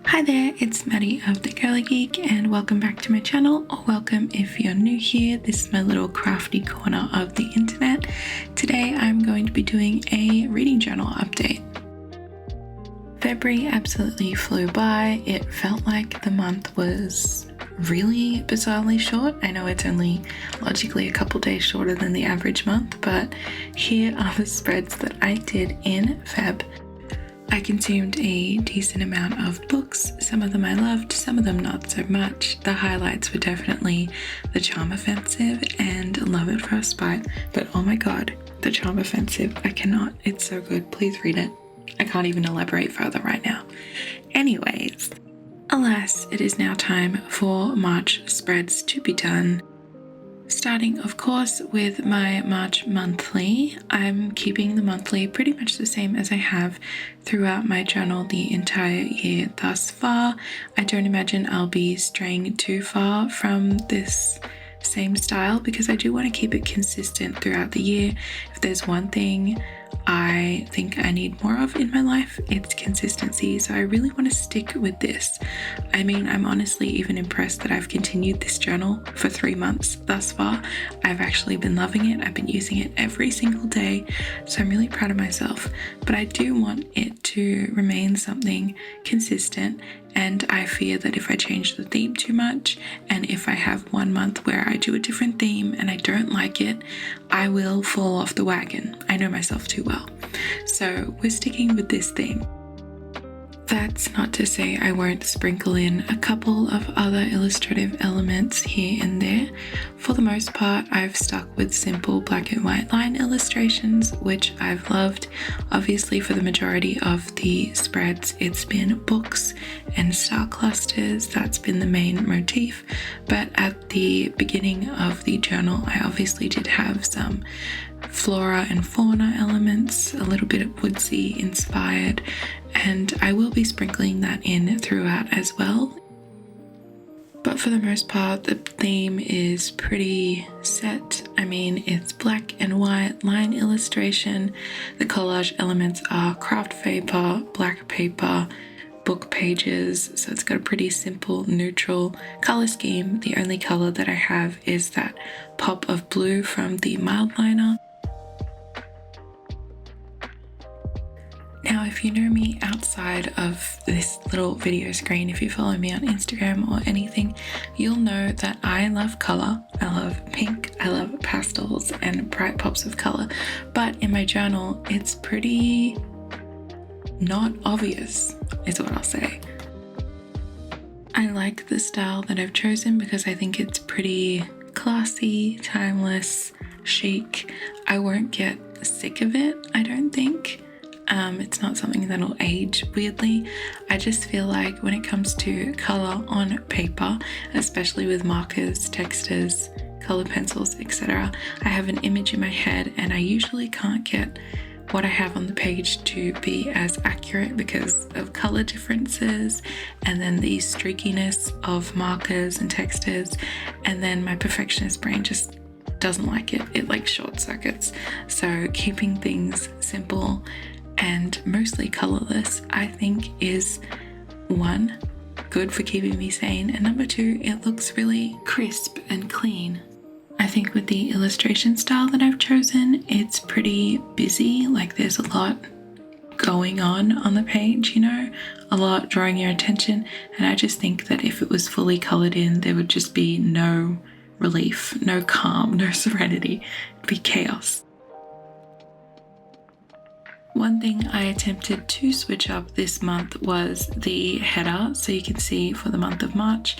Hi there, it's Maddie of The Girly Geek and welcome back to my channel, or welcome if you're new here. This is my little crafty corner of the internet. Today I'm going to be doing a reading journal update. February absolutely flew by. It felt like the month was really bizarrely short. I know it's only logically a couple days shorter than the average month, but here are the spreads that I did in Feb. I consumed a decent amount of books. Some of them I loved, some of them not so much. The highlights were definitely The Charm Offensive and Love at First Bite. But oh my god, The Charm Offensive, I cannot. It's so good. Please read it. I can't even elaborate further right now. Anyways, alas, it is now time for March spreads to be done. Starting, of course, with my March monthly. I'm keeping the monthly pretty much the same as I have throughout my journal the entire year thus far. I don't imagine I'll be straying too far from this same style because I do want to keep it consistent throughout the year. If there's one thing I think I need more of in my life, it's consistency. So I really want to stick with this. I mean, I'm honestly even impressed that I've continued this journal for 3 months thus far. I've actually been loving it. I've been using it every single day. So I'm really proud of myself. But I do want it to remain something consistent. And I fear that if I change the theme too much, and if I have 1 month where I do a different theme and I don't like it, I will fall off the wagon. I know myself too well. So we're sticking with this theme. That's not to say I won't sprinkle in a couple of other illustrative elements here and there. For the most part, I've stuck with simple black and white line illustrations, which I've loved. Obviously, for the majority of the spreads, it's been books and star clusters. That's been the main motif. But at the beginning of the journal, I obviously did have some flora and fauna elements, a little bit of woodsy inspired, and I will be sprinkling that in throughout as well. But for the most part, the theme is pretty set. I mean, it's black and white line illustration. The collage elements are craft paper, black paper, book pages, so it's got a pretty simple neutral color scheme. The only color that I have is that pop of blue from the mild liner. Now, if you know me outside of this little video screen, if you follow me on Instagram or anything, you'll know that I love color. I love pink, I love pastels and bright pops of color. But in my journal, it's pretty not obvious, is what I'll say. I like the style that I've chosen because I think it's pretty classy, timeless, chic. I won't get sick of it, I don't think. It's not something that'll age weirdly. I just feel like when it comes to color on paper, especially with markers, textures, color pencils, etc., I have an image in my head and I usually can't get what I have on the page to be as accurate because of color differences and then the streakiness of markers and textures, and then my perfectionist brain just doesn't like it. It like short circuits. So keeping things simple and mostly colorless, I think, is 1, good for keeping me sane, and number 2, it looks really crisp and clean. I think with the illustration style that I've chosen, it's pretty busy, like there's a lot going on the page, you know, a lot drawing your attention, and I just think that if it was fully colored in, there would just be no relief, no calm, no serenity. It'd be chaos. One thing I attempted to switch up this month was the header. So you can see for the month of March,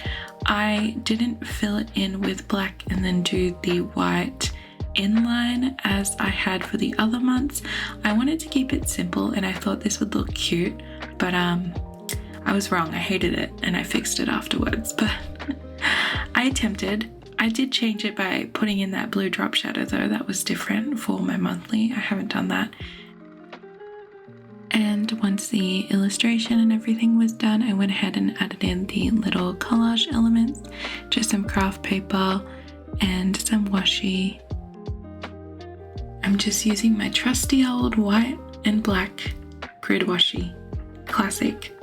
I didn't fill it in with black and then do the white inline as I had for the other months. I wanted to keep it simple and I thought this would look cute, but I was wrong. I hated it and I fixed it afterwards, but I attempted. I did change it by putting in that blue drop shadow though. That was different for my monthly. I haven't done that. And once the illustration and everything was done, I went ahead and added in the little collage elements, just some craft paper and some washi. I'm just using my trusty old white and black grid washi, classic.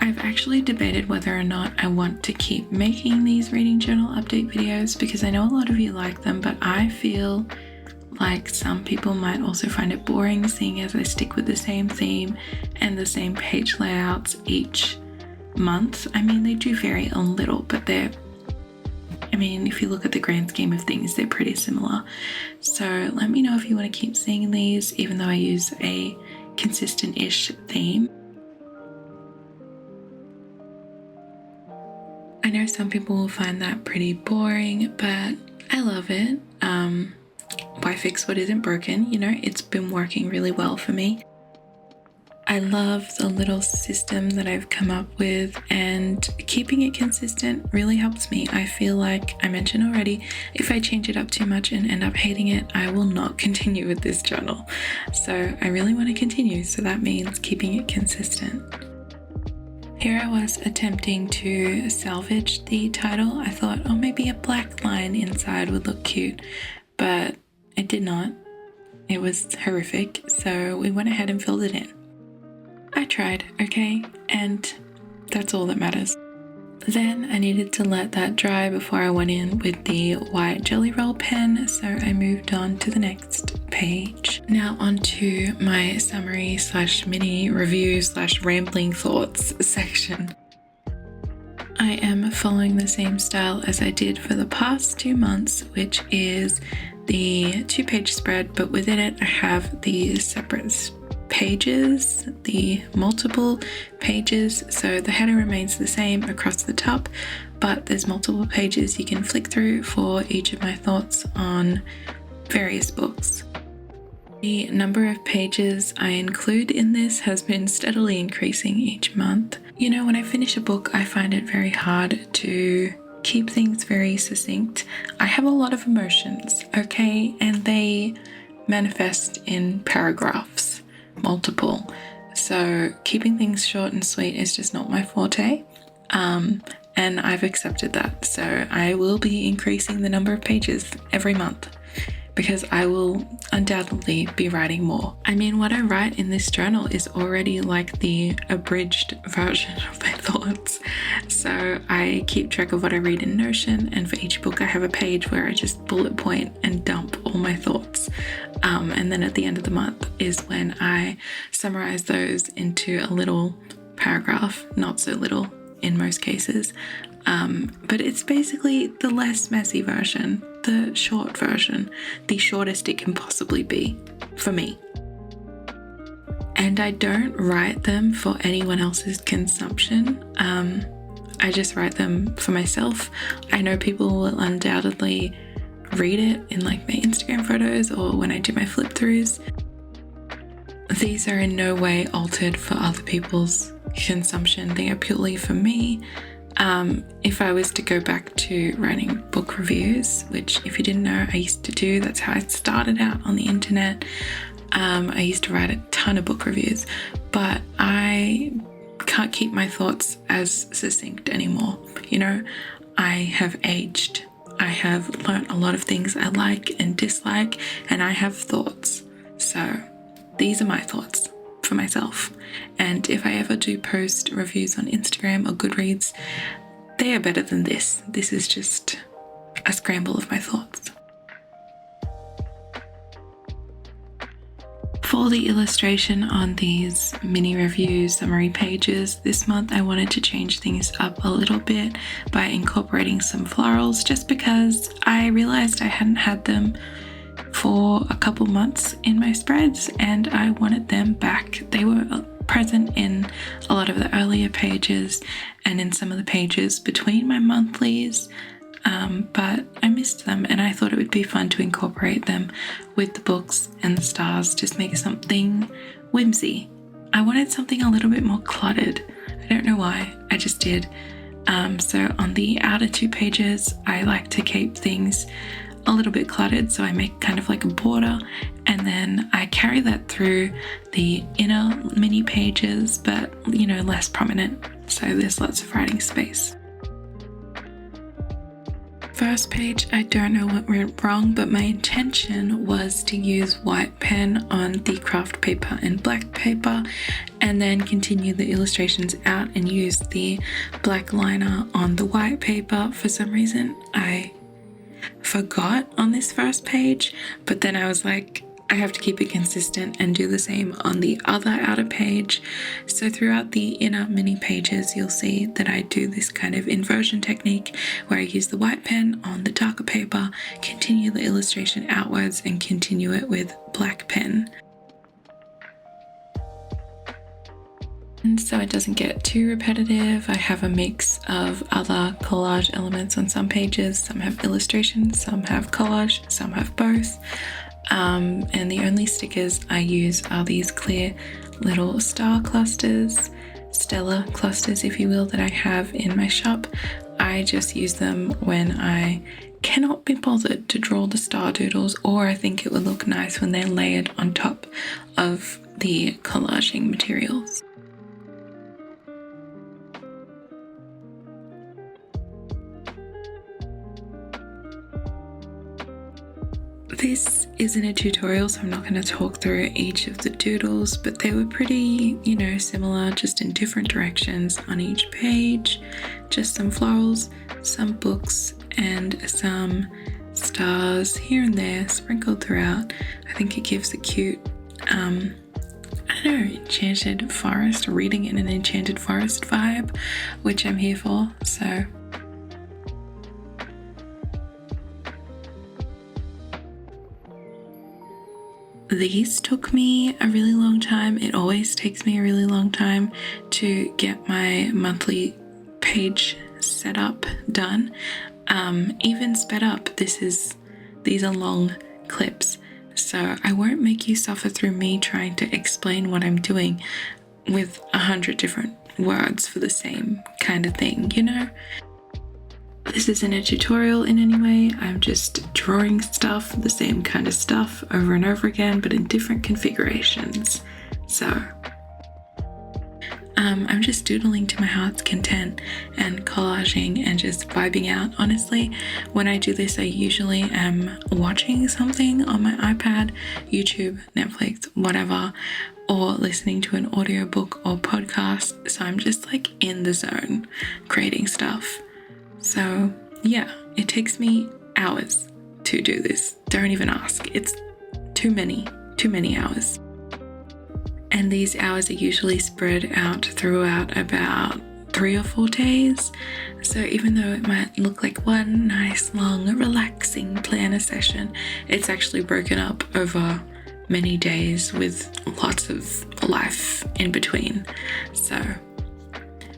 I've actually debated whether or not I want to keep making these reading journal update videos because I know a lot of you like them, but I feel like some people might also find it boring seeing as I stick with the same theme and the same page layouts each month. I mean, they do vary a little, but if you look at the grand scheme of things, they're pretty similar. So let me know if you want to keep seeing these, even though I use a consistent-ish theme. I know some people will find that pretty boring, but I love it. Why fix what isn't broken? It's been working really well for me. I love the little system that I've come up with, and keeping it consistent really helps me. I feel like I mentioned already, if I change it up too much and end up hating it, I will not continue with this journal. So I really want to continue, so that means keeping it consistent. Here I was attempting to salvage the title. I thought, maybe a black line inside would look cute, but it did not. It was horrific, so we went ahead and filled it in. I tried, okay? And that's all that matters. Then I needed to let that dry before I went in with the white Jelly Roll pen, so I moved on to the next page. Now onto my summary / mini review / rambling thoughts section. I am following the same style as I did for the past 2 months, which is the 2-page spread, but within it I have the separate pages, the multiple pages, so the header remains the same across the top, but there's multiple pages you can flick through for each of my thoughts on various books. The number of pages I include in this has been steadily increasing each month. When I finish a book, I find it very hard to keep things very succinct. I have a lot of emotions, okay, and they manifest in paragraphs. Multiple. So keeping things short and sweet is just not my forte. And I've accepted that. So I will be increasing the number of pages every month because I will undoubtedly be writing more. What I write in this journal is already like the abridged version of my thoughts. So I keep track of what I read in Notion, and for each book I have a page where I just bullet point and dump all my thoughts. And then at the end of the month is when I summarize those into a little paragraph, not so little in most cases. But it's basically the less messy version, the short version, the shortest it can possibly be for me. And I don't write them for anyone else's consumption. I just write them for myself. I know people will undoubtedly read it in like my Instagram photos or when I do my flip throughs. These are in no way altered for other people's consumption. They are purely for me. If I was to go back to writing book reviews, which if you didn't know, I used to do, that's how I started out on the internet. I used to write a ton of book reviews, but I can't keep my thoughts as succinct anymore. I have aged. I have learnt a lot of things I like and dislike, and I have thoughts. So these are my thoughts for myself. And if I ever do post reviews on Instagram or Goodreads, they are better than this. This is just a scramble of my thoughts. For the illustration on these mini review summary pages this month, I wanted to change things up a little bit by incorporating some florals, just because I realized I hadn't had them for a couple months in my spreads and I wanted them back. They were present in a lot of the earlier pages and in some of the pages between my monthlies, but I missed them and I thought it would be fun to incorporate them with the books and the stars, just make something whimsy. I wanted something a little bit more cluttered. I don't know why, I just did. So on the outer 2 pages, I like to keep things a little bit cluttered, so I make kind of like a border, and then I carry that through the inner mini pages, but less prominent, so there's lots of writing space. First page, I don't know what went wrong, but my intention was to use white pen on the craft paper and black paper, and then continue the illustrations out and use the black liner on the white paper. For some reason, I forgot on this first page, but then I was like, I have to keep it consistent and do the same on the other outer page. So throughout the inner mini pages, you'll see that I do this kind of inversion technique where I use the white pen on the darker paper, continue the illustration outwards, and continue it with black pen. And so it doesn't get too repetitive. I have a mix of other collage elements on some pages. Some have illustrations, some have collage, some have both. And the only stickers I use are these clear little star clusters, stellar clusters, if you will, that I have in my shop. I just use them when I cannot be bothered to draw the star doodles, or I think it would look nice when they're layered on top of the collaging materials. This isn't a tutorial, so I'm not going to talk through each of the doodles, but they were pretty, similar, just in different directions on each page. Just some florals, some books, and some stars here and there sprinkled throughout. I think it gives a cute, enchanted forest, reading in an enchanted forest vibe, which I'm here for, so... These took me a really long time. It always takes me a really long time to get my monthly page setup done. Even sped up, these are long clips, so I won't make you suffer through me trying to explain what I'm doing with 100 different words for the same kind of thing, This isn't a tutorial in any way. I'm just drawing stuff, the same kind of stuff over and over again, but in different configurations. So I'm just doodling to my heart's content and collaging and just vibing out. Honestly, when I do this, I usually am watching something on my iPad, YouTube, Netflix, whatever, or listening to an audiobook or podcast. So I'm just like in the zone creating stuff. So yeah, it takes me hours to do this. Don't even ask. It's too many hours. And these hours are usually spread out throughout about 3 or 4 days. So even though it might look like one nice, long, relaxing planner session, it's actually broken up over many days with lots of life in between. So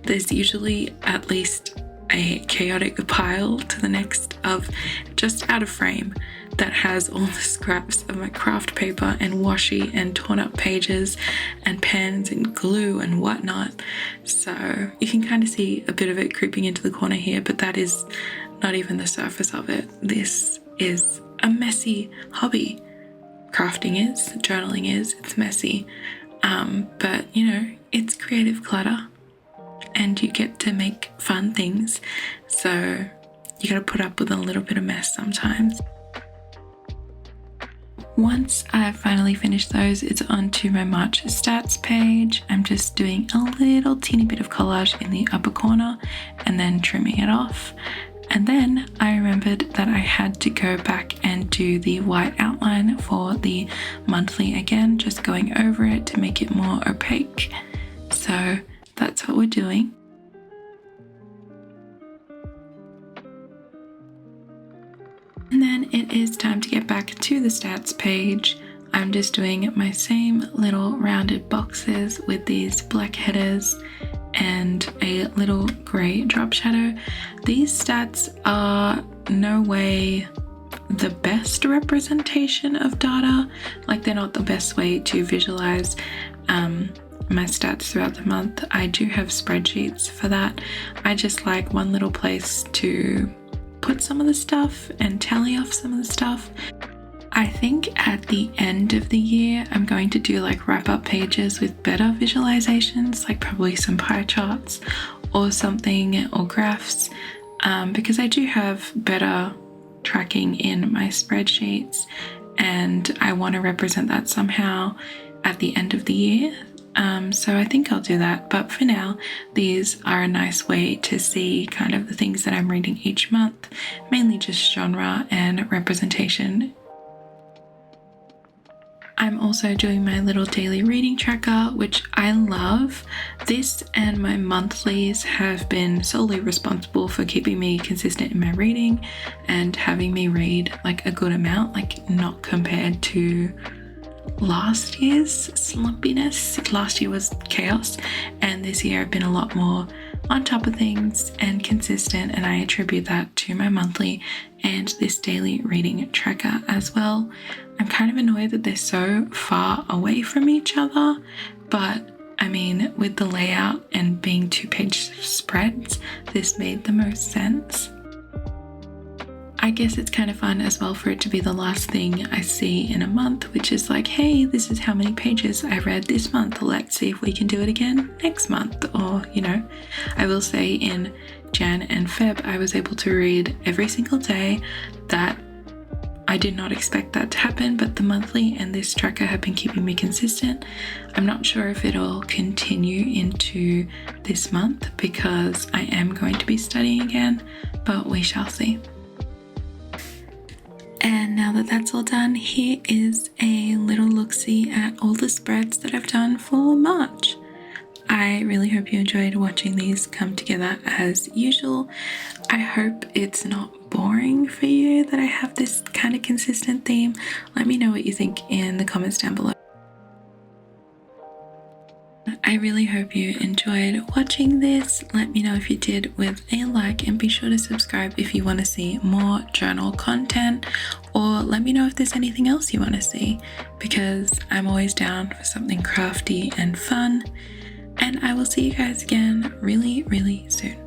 there's usually at least a chaotic pile to the next of just out of frame that has all the scraps of my craft paper and washi and torn up pages and pens and glue and whatnot. So you can kind of see a bit of it creeping into the corner here, but that is not even the surface of it. This is a messy hobby. Crafting is, journaling is, it's messy. But it's creative clutter. And you get to make fun things, so you gotta put up with a little bit of mess sometimes. Once I've finally finished those, it's onto my March stats page. I'm just doing a little teeny bit of collage in the upper corner and then trimming it off. And then I remembered that I had to go back and do the white outline for the monthly again, just going over it to make it more opaque. So that's what we're doing. And then it is time to get back to the stats page. I'm just doing my same little rounded boxes with these black headers and a little grey drop shadow. These stats are no way the best representation of data. Like, they're not the best way to visualize my stats throughout the month. I do have spreadsheets for that. I just like one little place to put some of the stuff and tally off some of the stuff. I think at the end of the year, I'm going to do like wrap-up pages with better visualizations, like probably some pie charts or something, or graphs, because I do have better tracking in my spreadsheets, and I want to represent that somehow at the end of the year. So I think I'll do that. But for now, these are a nice way to see kind of the things that I'm reading each month, mainly just genre and representation. I'm also doing my little daily reading tracker, which I love. This and my monthlies have been solely responsible for keeping me consistent in my reading and having me read like a good amount, like not compared to last year's slumpiness. Last year was chaos, and this year I've been a lot more on top of things and consistent, and I attribute that to my monthly and this daily reading tracker as well. I'm kind of annoyed that they're so far away from each other, but I mean, with the layout and being 2-page spreads, this made the most sense. I guess it's kind of fun as well for it to be the last thing I see in a month, which is like, hey, this is how many pages I read this month. Let's see if we can do it again next month. Or, you know, I will say in Jan and Feb, I was able to read every single day. That I did not expect that to happen, but the monthly and this tracker have been keeping me consistent. I'm not sure if it'll continue into this month because I am going to be studying again, but we shall see. And now that that's all done, here is a little look-see at all the spreads that I've done for March. I really hope you enjoyed watching these come together as usual. I hope it's not boring for you that I have this kind of consistent theme. Let me know what you think in the comments down below. I really hope you enjoyed watching this. Let me know if you did with a like, and be sure to subscribe if you want to see more journal content, or let me know if there's anything else you want to see, because I'm always down for something crafty and fun. And I will see you guys again really, really soon.